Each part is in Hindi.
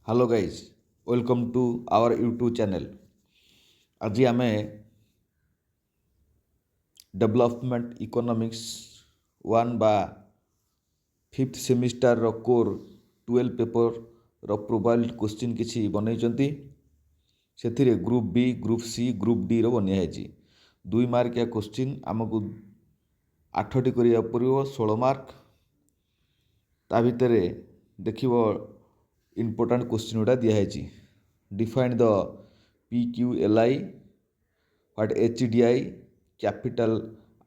Hello guys, welcome to our YouTube channel. आज आम डेवलपमेंट इकोनॉमिक्स वन बा फिफ्थ सेमिस्टर रो कोर 12 पेपर रो प्रोबाइल क्वेश्चन किसी बनई से group B, group C, group D रो बनाई। 2 मार्किया क्वेश्चन आमको 8टी करिया पड़ो 16 मार्क। ता भितर देखिबो इम्पोर्टेंट क्वेश्चन गुड़ा दिखाई। Define the PQLI, what HDI, capital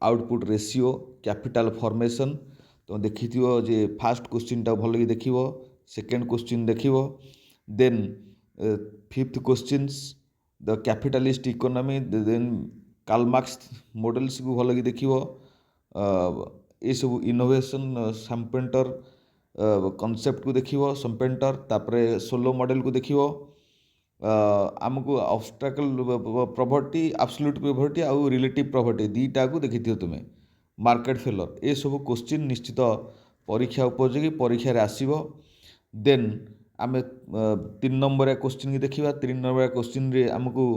output ratio, capital formation. तो देखी जे फास्ट क्वेश्चन टा भल देख, सेकेंड क्वेश्चन देख, then fifth question the capitalist economy, then Karl Marx models को भल देख, ये सब इनोवेशन सैम्पेंटर कॉन्सेप्ट को देख सैम्पेंटर, तापरे सोलो मॉडल को देख, आमको ऑब्स्टैकल प्रॉपर्टी, एब्सोल्यूट प्रॉपर्टी आउ रिलेटिव प्रॉपर्टी दीटा को देखी तुम्हें मार्केट फेलर। ये सब क्वेश्चन निश्चित परीक्षा उपयोगी परीक्षा रे आसीबो। देन आम 3 नंबर क्वेश्चन की देखा। 3 नंबर क्वेश्चन रे आमको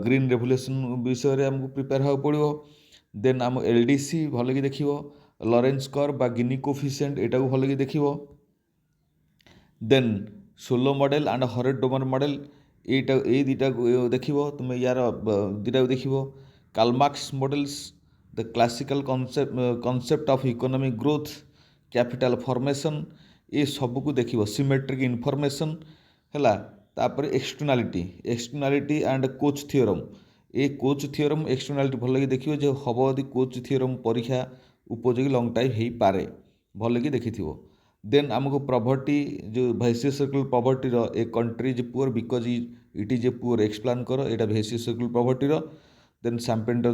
ग्रीन रेवोल्यूशन विषय रे आमको प्रिपेयर होगा पड़ो। देन आम LDC भल कि देख, लॉरेंस कर्व बा गिनी कोफिशिएंट एटा को भल कि देख। Then Solow model and Harrod Domar model ये दुटा देख, तुम यार दुटा देख। Karl Marx models, the classical concept of economic growth, capital formation, ये सब को देख। सिमेट्रिक इनफॉरमेशन है। तापर एक्सटर्नालिटी एंड कोच थियोरम, ये कोच थियोरम एक्सटर्नालिटी भल कि देख, जो हम यदि कोच थियोरम परीक्षा उपयोगी लॉन्ग टाइम हो पारे भल कि देखी। देन आमको प्रॉपर्टी जो वैसियस सर्कल प्रॉपर्टी रो, a country is poor because it is a poor explain करो, एटा वैसियस सर्कल प्रॉपर्टी रो। Then Schumpeter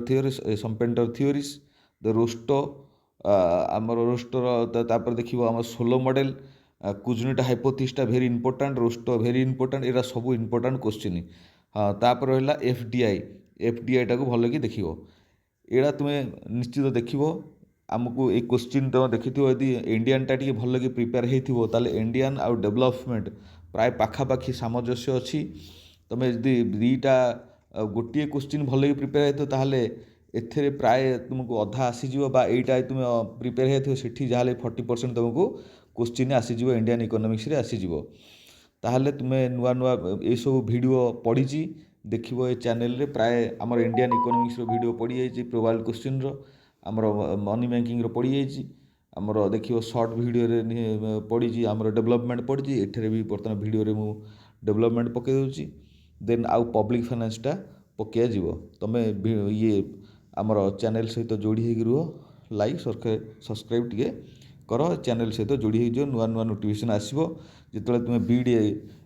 theories the Rostow, आमर रोस्टर तापर देखिबो आम Solow model, Kuznets hypothesis very important, Rostow very important, एरा सब इंपोर्टेंट क्वेश्चन। हाँ, तापर रहला FDI टा को भल कि देखिबो। एड़ा तुम्हें निश्चित देखिबो। आमको ये क्वेश्चन तुम देखी यदि इंडियान टा टी भल कि प्रिपेयर हो ताले इंडियान आउ डेवलपमेंट प्राय पाखापाखि सामंजस्य अच्छी। तुम यदि दुईटा गोटे क्वेश्चन भल कि प्रिपेयर हो ताले एथे प्राय तुमको अधा आसीज, यहीटा तुम प्रिपेयर हो सेठी जहाँ 40% तुमको क्वेश्चन आसीज इंडियन इकोनॉमिक्स रे आसीज। ताहले तुम्हें नुआ नुआ ये सब वीडियो पढ़ी देखिबो। ये चैनल रे प्राय आमर इंडियन इकोनॉमिक्स रो वीडियो पड़ी जाइए, प्रोबाइल क्वेश्चन रो आमर मनी बैंकिंग रो पड़ी जाइए, आमर देखियो शॉर्ट वीडियो रे पड़ी, आमर डेवलपमेंट पड़ी, एठरे भी बर्तमान वीडियो रे मु डेवलपमेंट पके दूची। देन आउ पब्लिक फाइनेंसटा पकया जीवो। तमे ये आमर चैनल सहित जोड़ी होगी रुह, लाइक सब्सक्राइब टिके कर, चैनल सहित जोड़ी हो, नुआ नुआ नोटिफिकेशन आसो जो तुम BD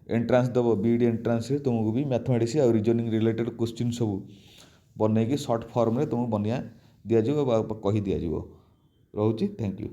एंट्रांस दब। BD एंट्रांस तुमको भी मैथमेटिक्स और रीजनिंग रिलेटेड क्वेश्चन सब बनई शॉर्ट फॉर्म रे तुमको बनिया दिज्व कही दिज्व। रोचे, थैंक यू।